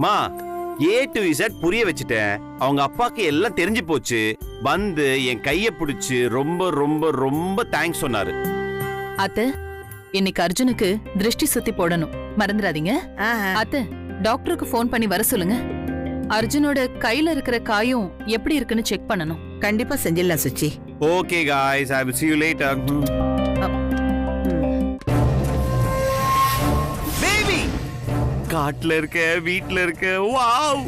மா A to Z புரிய வச்சுட்டேன். அவங்க அப்பாக்கு எல்லாம் தெரிஞ்சு போச்சு. வந்து என் கைய பிடிச்சு ரொம்ப ரொம்ப ரொம்ப தேங்க்ஸ் சொன்னாரு. அத்தை, இன்னைக்கு அர்ஜுனுக்கு திருஷ்டி சுத்தி போடணும், மறந்துடாதீங்க. அத்தை, டாக்டருக்கு ஃபோன் பண்ணி வர சொல்லுங்க. அர்ஜுனோட கையில இருக்கிற காயம் எப்படி இருக்குன்னு செக் பண்ணணும். கண்டிப்பா செஞ்சிடலாம் Suchi. Okay guys, I will see you later. Baby காட்டுல இருக்க, வீட்ல இருக்க. வாவ்.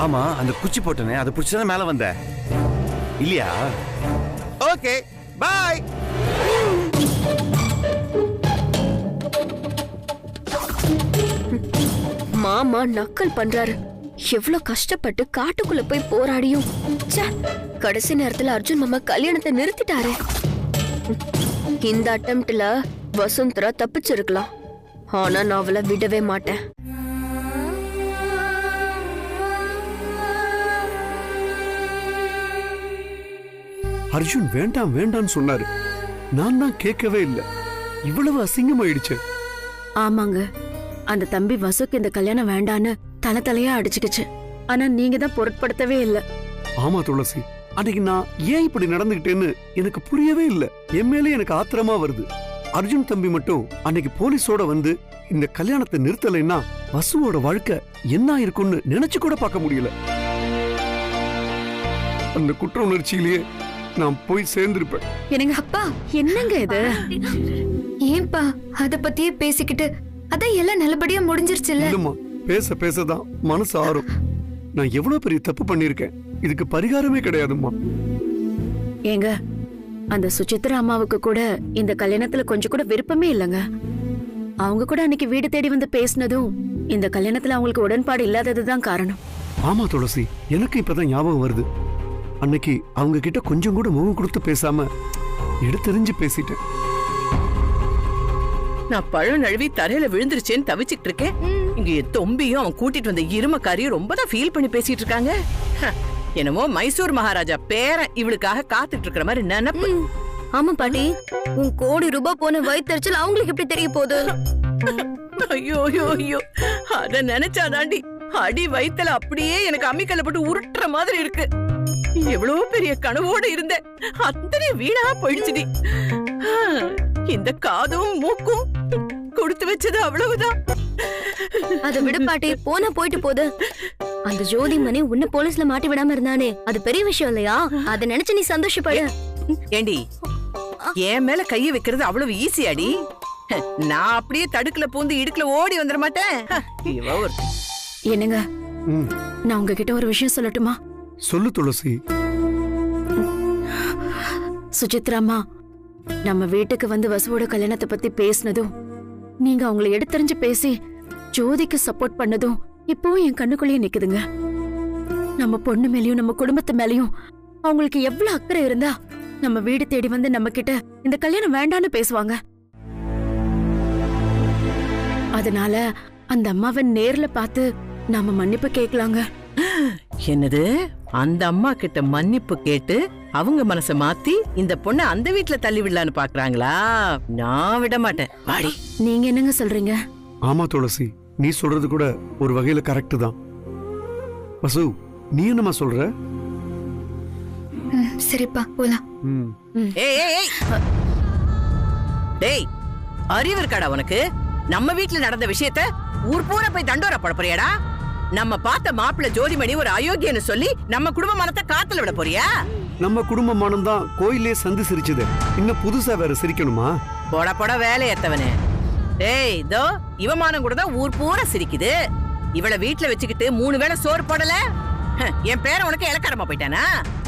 ஆமா, அந்த குச்சி போட்டனே, அது புடிச்சத மேல வந்த இல்லையா? Okay, bye. மாமா நக்கல் பண்றாரு. எவ்வளவு கஷ்டப்பட்டு காட்டுக்குள்ள போய் போராடியும் கடைசி நேரத்துல அர்ஜுன் மாமா கல்யாணத்தை நிறுத்திட்டாரு. இந்த அட்டம்ப்ட்ல வசுந்தரா தப்பிச்சிருக்கலாம், ஆனா நான் அவளை விடவே மாட்டேன். அர்ஜுன் வேண்டாம் வேண்டான்னு சொன்னாரு. நான் தான் கேட்கவே இல்லை. இவ்வளவு அசிங்கமாயிடுச்சு. ஆமாங்க, அந்த தம்பி வசுக்கு இந்த கல்யாணம் வேண்டான்னு தலையா அடிச்சுக்கிச்சு. ஆனா நீங்க தான் பொருட்படுத்தவே இல்ல. ஆமா துளசி, அன்னைக்கு நான் ஏன் இப்படி நடந்துகிட்டேன்னு எனக்கு புரியவே இல்லை. என் மேலே எனக்கு ஆத்திரமா வருது. அர்ஜுன் தம்பி மட்டும் அன்னைக்கு போலீஸோட வந்து இந்த கல்யாணத்தை நிறுத்தலைன்னா வசுவோட வாழ்க்கை என்ன இருக்கும்னு நினைச்சு கூட பார்க்க முடியல. அந்த குற்ற உணர்ச்சியிலேயே நான் போய் சேர்ந்திருப்பேன். எனக்கு அப்பா, என்னங்க இது? ஏன்பா அத பத்தியே பேசிக்கிட்டு? அதான் எல்லாம் நல்லபடியா முடிஞ்சிருச்சுல்ல. இல்லம்மா, பேச பேசதான் மனசு ஆறும். நான் எவ்வளவு பெரிய தப்பு பண்ணிருக்கேன். இதுக்கு பரிகாரமே கிடையாதும்மா. ஏங்க, அந்த சுசித்ரா அம்மாவுக்கு கூட இந்த கல்யாணத்துல கொஞ்சம் கூட விருப்பமே இல்லைங்க. அவங்க கூட அன்னைக்கு வீடு தேடி வந்து பேசினதும் இந்த கல்யாணத்துல அவங்களுக்கு உடன்பாடு இல்லாததுதான் காரணம். ஆமா துளசி, எனக்கு இப்பதான் ஞாபகம் வருது. அன்னைக்கு அவங்க கிட்ட கொஞ்சம் கூட முகம் கொடுத்து பேசாம எடுத்தெறிஞ்சு பேசிட்டேன். நான் பழம் நழுவி தரையில விழுந்துருச்சேன்னு தவிச்சுட்டு இருக்கேன். இங்க என் தொம்பியும் அவன் கூட்டிட்டு வந்த இருமக்காரியும் ரொம்ப தான் ஃபீல் பண்ணி பேசிட்டு இருக்காங்க. என்னமோ மைசூர் மகாராஜா பேரன் இவளுக்காக காத்துட்டு இருக்கிற மாதிரி நினைப்பு. ஆமா பாட்டி, உன் கோடி ரூபாய் போன வயிற்றுச்சல் அவங்களுக்கு எப்படி தெரிய போகுது? ஐயோ ஐயோ ஐயோ, அத நினைச்சாதாண்டி அடி வயித்துல அப்படியே எனக்கு அம்மிக்கல்ல போட்டு உருட்டுற மாதிரி இருக்கு. எவ்வளவு பெரிய கனவோடு இருந்தேன், அத்தனை வீணா போயிடுச்சுடி. இந்த காதும் மூக்கும் கொடுத்து வச்சது அவ்வளவுதான். அத விட பாட்டி, போனா போயிட்டு போகுது. அந்த ஜோதிமணி உன்ன போலீஸ்ல மாட்டி விடாம இருந்தானே, அது பெரிய விஷயம் இல்லையா? அத நினைச்சு நீ சந்தோஷப்படு. ஏண்டி, என் மேல கைய வைக்கிறது அவ்வளவு ஈஸியாடி? நான் அப்படியே தடுக்கல பூந்து இடுக்குல ஓடி வந்துட மாட்டேன். என்னங்க, நான் உங்ககிட்ட ஒரு விஷயம் சொல்லட்டுமா? சொல்லு துளசி. சுசித்ராமா நம்ம வீட்டுக்கு வந்து வசுவோட கல்யாணத்தை பத்தி பேசினதும், நீங்க அவங்களை எடுத்தறிஞ்சு பேசி ஜோதிக்கு சப்போர்ட் பண்ணதும் இப்பவும் என் கண்ணுக்குள்ளேயே நிக்குதுங்க. நம்ம பொண்ணு மேலயும் நம்ம குடும்பத்து மேலயும் அவங்களுக்கு எவ்வளவு அக்கறை இருந்தா நம்ம வீடு தேடி வந்து நம்ம கிட்ட இந்த கல்யாணம் வேண்டான்னு பேசுவாங்க. அதனால அந்த அம்மாவை நேர்ல பார்த்து நாம மன்னிப்பு கேட்கலாங்க. என்னது, அந்த அம்மா கிட்ட மன்னிப்பு கேட்டு அவங்க மனச மாத்தி இந்த பொண்ணை அந்த வீட்டுல தள்ளி விடலான்னு பாக்குறாங்களா? நான் விட மாட்டேன். வாடி. நீங்க என்னங்க சொல்றீங்க? ஆமா துளசி, நீ சொல்றது கூட ஒரு வகையில கரெக்ட் தான். வசு, நீ என்னமா சொல்ற? சரிப்பா, போலாம். டேய், அறிவு இருக்காடா உனக்கு? நம்ம வீட்டுல நடந்த விஷயத்த ஊர் பூரா போய் தண்டோரா போட போறியாடா? நம்ம பார்த்த மாப்பிள்ள ஜோதிமணி ஒரு அயோக்கியன்னு சொல்லி நம்ம குடும்ப மனத்தை காத்துல விட போறியா? நம்ம குடும்ப மனம் தான் கோயிலே சந்து சிரிச்சது, இன்னும் புதுசா வேற சிரிக்கணுமா? போட போட வேலை ஏத்தவனே. டேய், இதோ இவமானம் கூட தான் ஊர் பூரா சிரிக்குது. இவளை வீட்டுல வச்சுக்கிட்டு 3 வேளை சோறு போடல. என் பேர உனக்கு இலக்காரமா போயிட்டானா?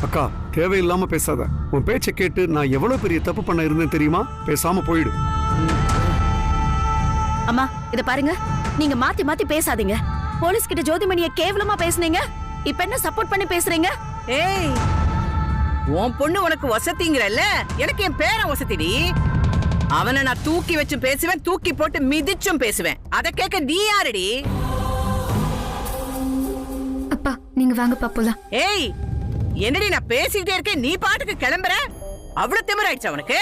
அக்கா, தேவையில்லாம பேசாத. உன் பேச்சை கேட்டு நான் எவ்வளவு பெரிய தப்பு பண்ண இருந்தேன் தெரியுமா? பேசாம போயிடு. அம்மா, இத பாருங்க, நீங்க மாத்தி மாத்தி பேசாதீங்க. போலீஸ் கிட்ட ஜோதிமணியை கேவலமா பேசுனீங்க, இப்ப என்ன சப்போர்ட் பண்ணி பேசுறீங்க? ஏய், உன் பொண்ணு உனக்கு வசதிங்கறல்ல, எனக்கு என் பேரன் வசதிடி. அவனை நான் தூக்கி வச்சு பேசுவேன், தூக்கி போட்டு மிதிச்சும் பேசுவேன். அத கேட்க நீ யாரடி? அப்பா, நீங்க வாங்க பாப்போலாம். ஏய், என்னடி நான் பேசிக்கிட்டே இருக்கேன், நீ பாட்டுக்கு கிளம்புற? அவ்வளவு திமிராயிடுச்சு அவனுக்கு?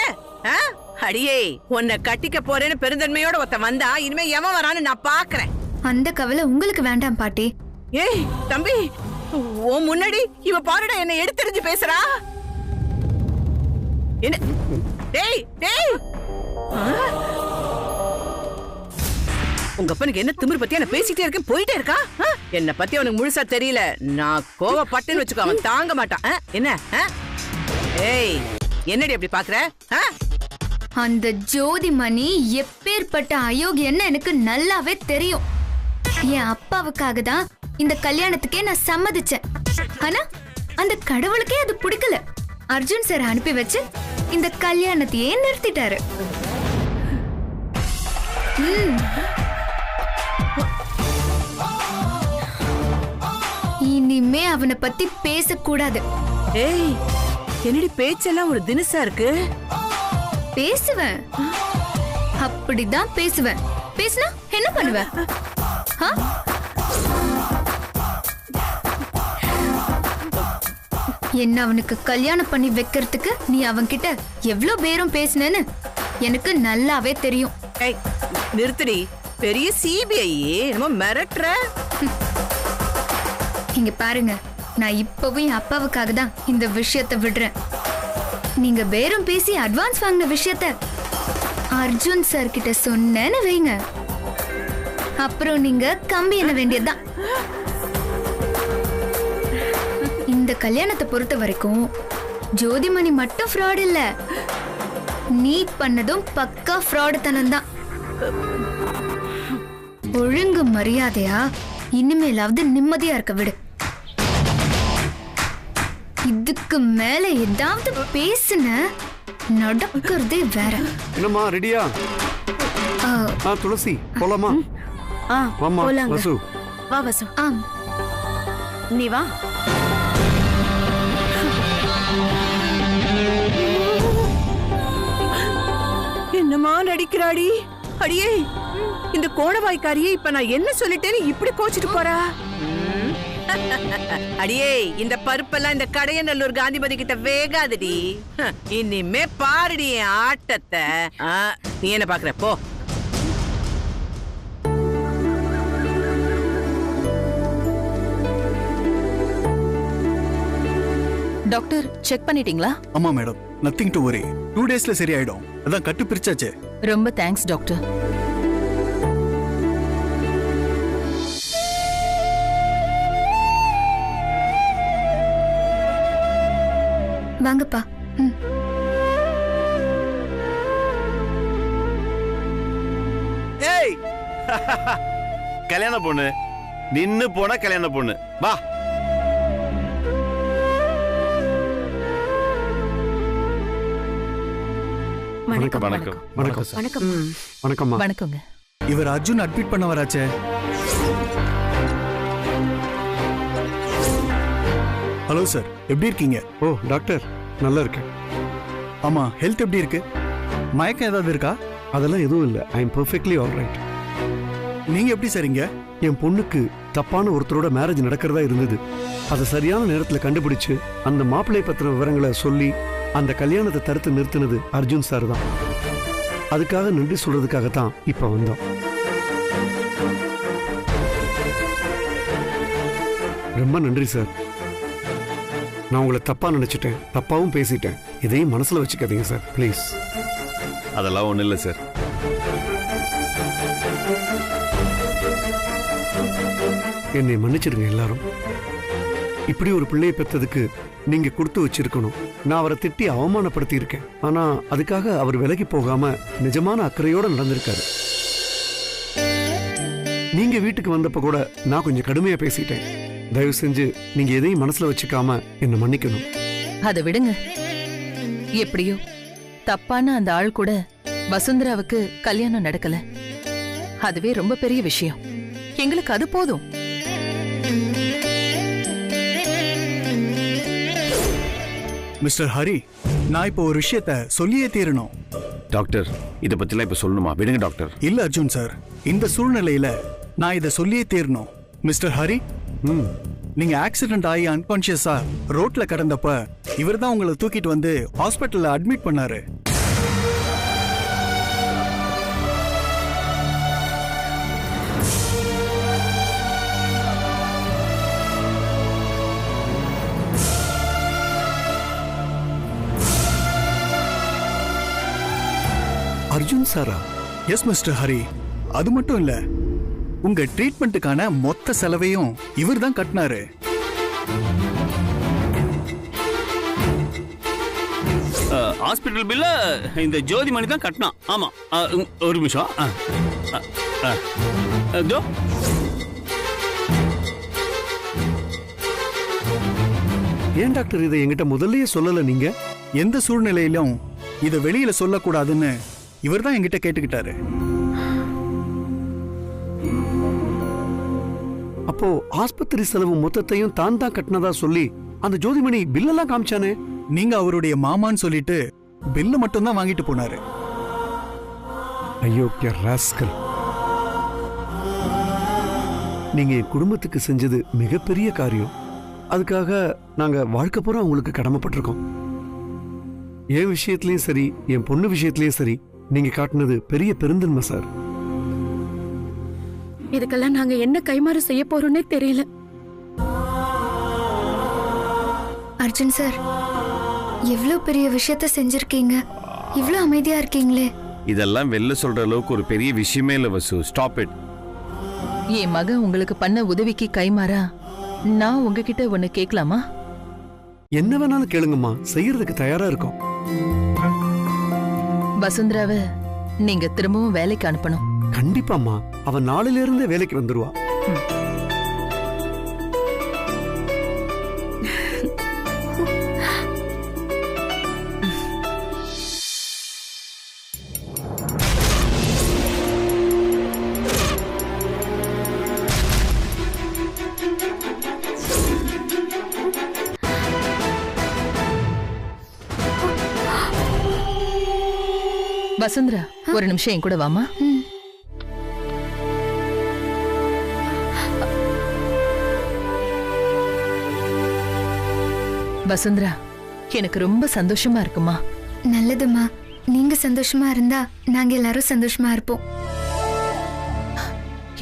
அடியே, உன்னை கட்டிக்க போறேன்னு பெருந்தன்மையோட ஒருத்த வந்தா இனிமே எவன் வரான்னு நான் பாக்குறேன். அந்த கவலை உங்களுக்கு வேண்டாம் பாட்டி. ஏய் தம்பி, ஓ முன்னாடி இவ பாருடா என்ன எடுத்தெறிஞ்சு பேசுறா. என்ன டேய் டேய், உங்க அப்பனுக்கு என்ன திமிரு பத்தி என்ன பேசிட்டே இருக்கேன் போயிட்டே இருக்கா? என்ன பத்தி அவனுக்கு முழுசா தெரியல. நான் கோவப்பட்டேன்னு வச்சுக்கோ, அவன் தாங்க மாட்டான். என்ன ஏய் என்னடி அப்படி பாக்குற? அந்த ஜோதிமணி எப்பேற்பட்ட அயோக்கியன்னு எனக்கு நல்லாவே தெரியும். என் அப்பாவுக்காக தான் இந்த கல்யாணத்துக்கே நான் சம்மதிச்சேன். ஆனா அந்த கடவுளுக்கே அது பிடிக்கல. அர்ஜுன் சார் அனுப்பி வச்சு இந்த கல்யாணத்தையே நிறுத்திட்டாரு. இனிமே அவனை பத்தி பேசக்கூடாது. ஏய் என்னடி பேச்செல்லாம் ஒரு தினசா இருக்கு. பேசுவேன், அப்படிதான் பேசுவேன். பேசினா என்ன பண்ணுவேன்? என்ன அவனுக்கு கல்யாணம் பண்ணி வைக்கிறதுக்கு நீ அவன்கிட்ட எவ்வளவு பேரும் பேசினேன்னு எனக்கு நல்லாவே தெரியும். ஏய் நிறுத்தடி, பெரிய சிபிஐ என்னமோ மிரட்டுற. இங்க பாருங்க, நான் இப்பவும் என் அப்பாவுக்காக தான் இந்த விஷயத்தை விடுறேன். நீங்க பேரும் பேசி அட்வான்ஸ் வாங்கின விஷயத்த அர்ஜுன் சார் கிட்ட சொன்னேன்னு வைங்க, அப்புறம் நீங்க கம்பி என்ன வேண்டியதுதான். இந்த கல்யாணத்தை பொறுத்த வரைக்கும் ஜோதிமணி மட்டும் ஃப்ராட் இல்ல, நீ பண்ணதும் பக்கா ஃப்ராடு தனம் தான். ஒழுங்கு மரியாதையா இனிமேலாவது நிம்மதியா இருக்க விடு. இதுக்கு மேல ஏதாவது பேசுன நடக்கிறதே வேற. என்னம்மா ரெடியா? துளசி போலாமா? வாமா வசு. வா வசு. ஆம், நீ வா. என்னமா நடிக்கிறாடி? அடியே இந்த கோணவாய்க்காரியே இப்ப நான் என்ன சொல்லிட்டேன்னு இப்படி கோச்சிட்டு போறா. அடியே இந்த பருப்பெல்லாம் இந்த கடையநல்லூர் காந்திமதி கிட்ட வேகாதடி. இனிமே பாருடி என் ஆட்டத்தை. நீ என்ன பாக்குற போ. டாக்டர் செக் பண்ணிட்டீங்களா? ஆமா மேடம், நத்திங் டு வரி. 2 டேஸ்ல சரியாயிடும். அதான் கட்டு பிரிச்சாச்சு. ரொம்ப தேங்க்ஸ் டாக்டர். வாங்கப்பா. ஏய் கல்யாண பொண்ணு நின்னு போன கல்யாண பொண்ணு வா. வணக்கம் வணக்கம் வணக்கம் வணக்கம். வணக்கம்மா. வணக்கங்க. இவர் அர்ஜுன் அட்மிட் பண்ண வராச்சே. ஹலோ சார், எப்படி இருக்கீங்க? ஓ டாக்டர், நல்லா இருக்கேன். ஆமா, ஹெல்த் எப்படி இருக்கு? மயக்கம் ஏதாவது இருக்கா? அதெல்லாம் எதுவும் இல்லை. I am perfectly alright. நீங்க எப்படி சரிங்க? என் பொண்ணுக்கு தப்பான ஒருத்தரோட மேரேஜ் நடக்கிறதா இருந்தது. அதை சரியான நேரத்தில் கண்டுபிடிச்சு அந்த மாப்பிள்ளை பத்திர விவரங்களை சொல்லி அந்த கல்யாணத்தை தடுத்து நிறுத்தினது அர்ஜுன் சார் தான். அதுக்காக நன்றி சொல்றதுக்காகத்தான் இப்ப வந்தோம். ரொம்ப நன்றி சார். நான் உங்களை தப்பா நினைச்சிட்டேன், தப்பாவும் பேசிட்டேன். இதையும் மனசுல வச்சுக்காதீங்க சார் ப்ளீஸ். அதெல்லாம் ஒண்ணும் இல்லை சார். என்னை மன்னிச்சிடுங்க எல்லாரும். இப்படி ஒரு பிள்ளையை பெற்றதுக்கு நீங்க கொடுத்து வச்சிருக்கணும். நான் அவரை திட்டி அவமானப்படுத்தி இருக்கேன். ஆனா அதுக்காக அவர் விலகி போகாம நிஜமான அக்கறையோட நடந்திருக்காரு. நீங்க வீட்டுக்கு வந்தப்ப கூட நான் கொஞ்சம் கடுமையா பேசிட்டேன். தயவு செஞ்சு நீங்க எதையும் மனசுல வச்சுக்காம என்ன மன்னிக்கணும். அதை விடுங்க. எப்படியோ தப்பான அந்த ஆள் கூட வசுந்தராவுக்கு கல்யாணம் நடக்கல. அதுவே ரொம்ப பெரிய விஷயம். எங்களுக்கு அது போதும். மிஸ்டர் ஹரி, நான் இப்போ ஒரு விஷயத்த சொல்லியே தீரணும். டாக்டர் இதை பத்திலாம் இப்ப சொல்லணுமா? விடுங்க டாக்டர். இல்ல அர்ஜுன் சார், இந்த சூழ்நிலையில நான் இதை சொல்லியே தீரணும். மிஸ்டர் ஹரி, நீங்க ஆக்சிடென்ட் ஆகி அன்கான்சியஸா ரோட்ல கடந்தப்ப இவர் தான் உங்களை தூக்கிட்டு வந்து ஹாஸ்பிட்டல்ல அட்மிட் பண்ணாரு. அர்ஜுன் சாரா? எஸ் மிஸ்டர் ஹரி, அது மட்டும் இல்ல, உங்க ட்ரீட்மெண்ட்டுக்கான மொத்த செலவையும் இவர் தான் கட்டினாரு. ஹாஸ்பிட்டல் பில்ல இந்த ஜோதிமணி தான் கட்டினான். ஆமா, ஒரு நிமிஷம். இதோ. ஏன் டாக்டர் இதை என்கிட்ட முதல்லயே சொல்லல நீங்க? எந்த சூழ்நிலையிலும் இதை வெளியில சொல்லக்கூடாதுன்னு இவர் தான் என்கிட்ட கேட்டுக்கிட்டாரு. அப்போ ஆஸ்பத்திரி செலவு மொத்தத்தையும் தான் தான் கட்டினதா சொல்லி அந்த ஜோதிமணி பில்லெல்லாம் காமிச்சானே. நீங்க அவருடைய மாமான்னு சொல்லிட்டு பில்ல மட்டும் தான் வாங்கிட்டு போனாரு. ஐயோ ராஸ்கல், நீங்க என் குடும்பத்துக்கு செஞ்சது மிகப்பெரிய காரியம். அதுக்காக நாங்க வாழ்க்கை பூரா உங்களுக்கு கடமைப்பட்டிருக்கோம். என் விஷயத்திலயும் சரி, என் பொண்ணு விஷயத்திலயும் சரி, நீங்க காட்டினது பெரிய பெருந்தன்மை சார். இதுக்கெல்லாம் நாங்க என்ன கைமாறு செய்ய போறோம்னே தெரியல. அர்ஜுன் சார், எவ்வளவு பெரிய விஷயத்த செஞ்சிருக்கீங்க. இவ்வளவு அமைதியா இருக்கீங்களே. இதெல்லாம் வெளில சொல்ற அளவுக்கு ஒரு பெரிய விஷயமே இல்ல வசு. Stop it. என் மகன் உங்களுக்கு பண்ண உதவிக்கு கைமாறா நான் உங்ககிட்ட ஒண்ணு கேட்கலாமா? என்ன வேணாலும் கேளுங்கம்மா, செய்யறதுக்கு தயாரா இருக்கோம். வசுந்தராவை நீங்க திரும்பவும் வேலைக்கு அனுப்பணும். கண்டிப்பாம்மா, அவன் நாளில இருந்தே வேலைக்கு வந்துருவா. வசுந்தரா, ஒரு நிமிஷம் என் கூட வாமா. வசுந்தரா, எனக்கு ரொம்ப சந்தோஷமா இருக்குமா. நல்லதுமா, நீங்க சந்தோஷமா இருந்தா நாங்க எல்லாரும் சந்தோஷமா இருப்போம்.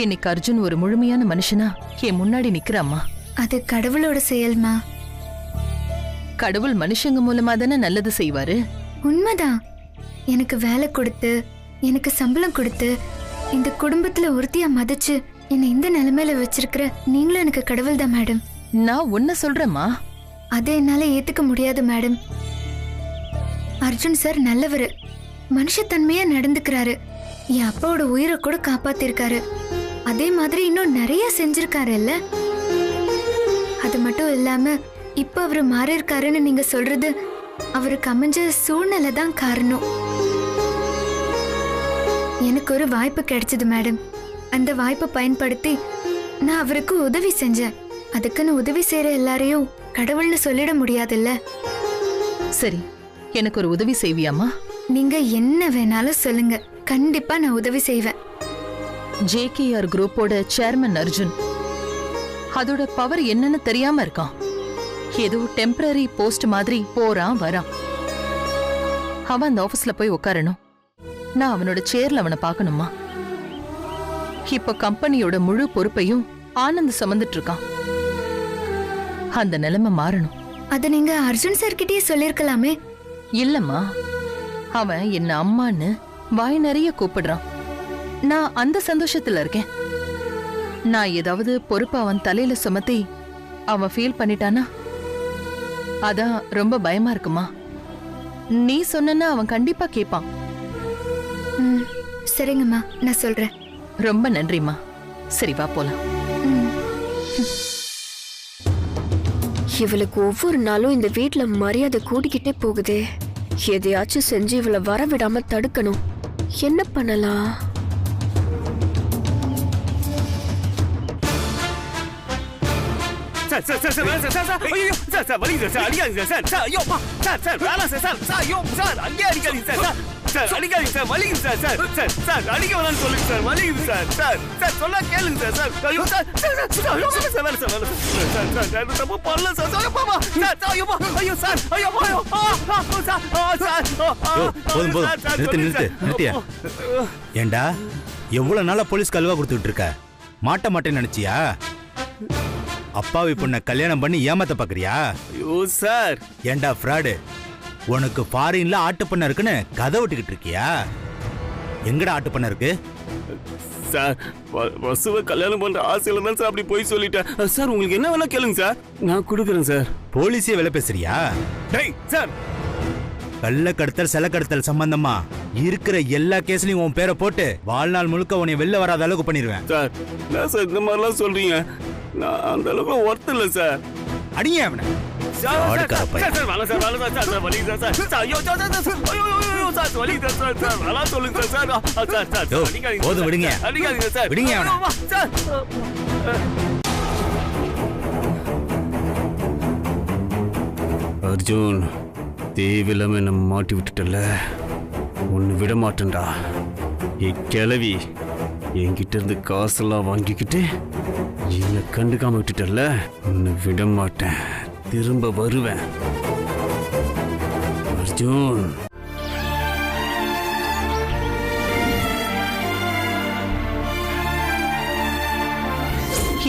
இன்னைக்கு அர்ஜுன் ஒரு முழுமையான மனுஷனா என் முன்னாடி நிக்கிறாமா. அது கடவுளோட செயல்மா. கடவுள் மனுஷங்க மூலமா தானே நல்லது செய்வாரு. உண்மைதான். எனக்கு வேலை கொடுத்து, எனக்கு சம்பளம் கொடுத்து, இந்த குடும்பத்துல ஒருத்தியா மதிச்சு என்னை இந்த நிலைமையில வச்சிருக்கிற நீங்களும் எனக்கு கடவுள் தான் மேடம். நான் உன்ன சொல்றேம்மா. அதை என்னால ஏத்துக்க முடியாது மேடம். அர்ஜுன் சார் நல்லவரு, மனுஷத்தன்மையா நடந்துக்கிறாரு. என் அப்பாவோட உயிரை கூட காப்பாத்திருக்காரு. அதே மாதிரி இன்னும் நிறைய செஞ்சிருக்காருல்ல. அது மட்டும் இல்லாம இப்ப அவரு மாறி இருக்காருன்னு நீங்க சொல்றது அவருக்கு அமைஞ்ச சூழ்நிலை தான் காரணம். எனக்கு ஒரு வாய்ப்பு கிடைச்சது மேடம். அந்த வாய்ப்பை பயன்படுத்தி நான் அவருக்கு உதவி செஞ்சேன். அதுக்குன்னு உதவி செய்யற எல்லாரையும் கடவுள்னு சொல்லிட முடியாதுல்ல. சரி, எனக்கு ஒரு உதவி செய்வியாமா? நீங்க என்ன வேணாலும் சொல்லுங்க, கண்டிப்பா நான் உதவி செய்வேன். JKR குரூப்போட சேர்மன் அர்ஜுன், அதோட பவர் என்னன்னு தெரியாம இருக்கான். ஏதோ டெம்பரரி போஸ்ட் மாதிரி போறான் வரான். அவன் அந்த ஆபீஸ்ல போய் உட்காரணும். நான் அவனோட சேர்ல அவனை பார்க்கணுமா? இப்ப கம்பெனியோட முழு பொறுப்பையும் ஆனந்த் சுமந்துட்டு இருக்கான். அந்த நிலைமை மாறணும். அத நீங்க அர்ஜுன் சார் கிட்டயே சொல்லிருக்கலாமே. இல்லம்மா, அவன் என்ன அம்மான்னு வாய் நிறைய கூப்பிடுறான். நான் அந்த சந்தோஷத்துல இருக்கேன். நான் ஏதாவது பொறுப்பு அவன் தலையில சுமத்தி அவன் ஃபீல் பண்ணிட்டானா, அதான் ரொம்ப பயமா இருக்குமா. நீ சொன்னா அவன் கண்டிப்பா கேட்பான். சரிங்கம்மா, நான் சொல்றேன். ரொம்ப நன்றிம்மா. சரி, வா போலாம். இவளுக்கு ஒவ்வொரு நாளும் இந்த வீட்ல மரியாதை கூடிக்கிட்டே போகுது. எதையாச்சும் செஞ்சு இவளை வரவிடாம தடுக்கணும். என்ன பண்ணலாம்? Sir sir sir sir sir sir ஐயோ சார் சார் வலிங்க சார் அடிக்காதீங்க சார் சார் ஐயோ சார் சார் வேணாம் சார் சார் சார் ஐயோ சார் அங்கே அடிக்காதீங்க சார் சார் சார் அடிக்காதீங்க சார் வலிங்க சார் சார் சார் சார் அடிக்க வேணாம்னு சொல்லுங்க சார் வலிங்க சார் சார் சார் சொன்னா கேளுங்க சார் சார் ஐயோ சார் சார் சார் ஐயோ சார் சார் வேணாம் சார் வேணாம் சார் சார் சார் தப்பு பண்ணல சார் சார் பாப்பா சார் சார் ஐயோ ஐயோ சார் ஐயோ ஐயோ சார் போதும் போதும் நிறுத்து நிறுத்தியா? ஏண்டா எவ்வளவு நாளா போலீஸ்க்கு அல்வா கொடுத்துட்டு இருக்க? மாட்ட மாட்டேன்னு நினைச்சியா? அப்பாவி பொண்ண கல்யாணம் பண்ணி ஏமாத்த பாக்குறியா? ஐயோ சார், ஏண்டா ஃப்ராடு, உனக்கு ஃபாரின்ல ஆட்டு பண்ண இருக்குன்னு கதை விட்டுக்கிட்டு இருக்கியா? எங்கடா ஆட்டு பண்ண இருக்கு? சார் வசுவை கல்யாணம் பண்ற ஆசையில தான் சார் அப்படி போய் சொல்லிட்டேன். சார் உங்களுக்கு என்ன வேணா கேளுங்க சார், நான் கொடுக்குறேன் சார். போலீஸே வேலை பேசுறியா? டேய் சார், கள்ள கடத்தல் சில கடத்தல் சம்பந்தமா இருக்கிற எல்லா கேஸ்லயும் உன் பேரை போட்டு வாழ்நாள் முழுக்க உன்னை வெளில வராத அளவுக்கு பண்ணிடுவேன். சார் என்ன சார் இந்த மாதிரிலாம் சொல்றீங்க? நான் அந்த அளவுக்கு ஒர்த் இல்லை சார். அடியே அவனை. போதும் விடுங்க, விடுங்க அவனை. அர்ஜுன், தேவையில்லாம என்ன மாட்டி விட்டுட்டல, ஒன்னு விட மாட்டேன்டா. கிளவி என்கிட்ட இருந்து காசெல்லாம் வாங்கிக்கிட்டு என்ன கண்டுக்காம விட்டுட்டல, ஒன்னு விட மாட்டேன். திரும்ப வருவேன் அர்ஜுன்.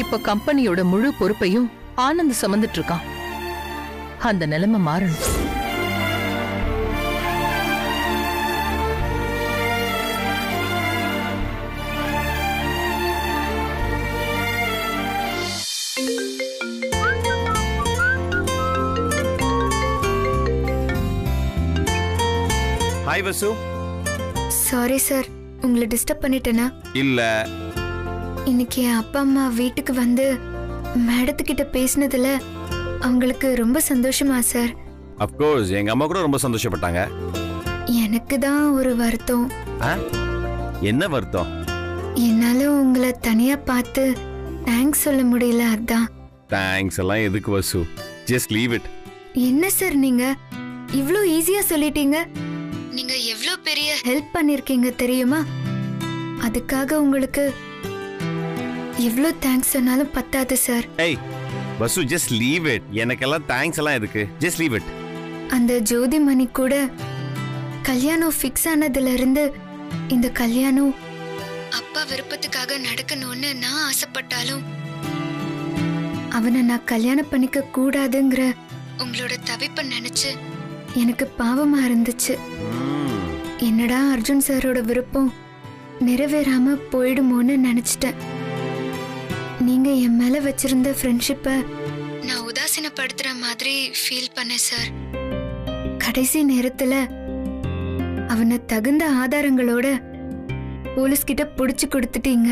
இப்ப கம்பெனியோட முழு பொறுப்பையும் ஆனந்த் சுமந்துட்டு இருக்கான். அந்த நிலைமை மாறணும். ஹாய் வசு. சாரி சார், உங்களை டிஸ்டர்ப் பண்ணிட்டேனா? இல்ல, இன்னைக்கு என் அப்பா அம்மா வீட்டுக்கு வந்து மேடத்துக்கிட்ட பேசினதுல அவங்களுக்கு ரொம்ப சந்தோஷமா சார்? அப்கோர்ஸ் எங்க அம்மா கூட ரொம்ப சந்தோஷப்பட்டாங்க. எனக்கு தான் ஒரு வருத்தம். என்ன வருத்தம்? என்னால உங்களை தனியா பார்த்து தேங்க்ஸ் சொல்ல முடியல, அதான். தேங்க்ஸ் எல்லாம் எதுக்கு வசு, ஜஸ்ட் லீவ் இட். என்ன சார் நீங்க இவ்ளோ ஈஸியா சொல்லிட்டீங்க? நீங்க எவ்ளோ பெரிய ஹெல்ப் பண்ணிருக்கீங்க தெரியுமா? அதுக்காக உங்களுக்கு எவ்ளோ தேங்க்ஸ் சொன்னாலும் பத்தாது சார். ஏய் வசு, ஜஸ்ட் லீவ் இட். எனக்கெல்லாம் தேங்க்ஸ் எல்லாம் எதுக்கு, ஜஸ்ட் லீவ் இட். அந்த ஜோதிமணி கூட கல்யாணம் ஃபிக்ஸ் ஆனதுல இருந்து இந்த கல்யாணம் அப்பா விருப்பத்துக்காக நடக்கணும்னு நான் ஆசைப்பட்டாலும் அவனை நான் கல்யாணம் பண்ணிக்க கூடாதுங்கிற உங்களோட தவிப்பை நினைச்சு எனக்கு பாவமா இருந்துச்சு. என்னடா அர்ஜுன் சாரோட விருப்பம் நிறைவேறாம போயிடுமோன்னு நினைச்சிட்டேன். நீங்க என் மேல வச்சிருந்த ஃப்ரெண்ட்ஷிப்பை நான் உதாசீனப்படுத்துற மாதிரி ஃபீல் பண்ணேன் சார். கடைசி நேரத்துல அவனை தகுந்த ஆதாரங்களோட போலீஸ் கிட்ட புடிச்சு கொடுத்துட்டீங்க.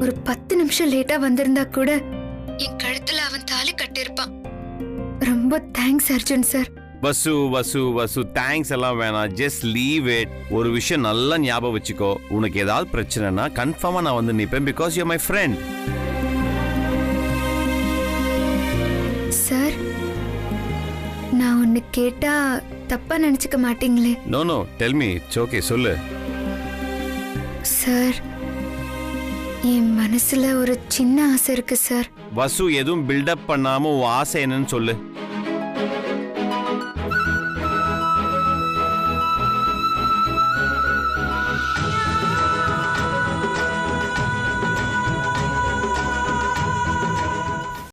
ஒரு 10 நிமிஷம் லேட்டா வந்திருந்தா கூட என் கழுத்துல அவன் தாலி கட்டிருப்பான். ரொம்ப தேங்க்ஸ் அர்ஜுன் சார். வசு வசு வசு, தேங்க்ஸ் எல்லாம் வேணாம், ஜஸ்ட் லீவ் இட். ஒரு விஷயம் நல்லா ஞாபகம் வச்சுக்கோ, உனக்கு ஏதாவது பிரச்சனைனா கன்ஃபார்மா நான் வந்து நிப்பேன், because you are my friend. Sir, நான் ஒன்னு கேட்டா தப்பா நினைச்சுக்க மாட்டீங்களே? No no, tell me, it's okay, சொல்லு. சார், என் மனசுல ஒரு சின்ன ஆசை இருக்கு சார். வசு, எதுவும் பில்டப் பண்ணாம உன் ஆசை என்னன்னு சொல்லு.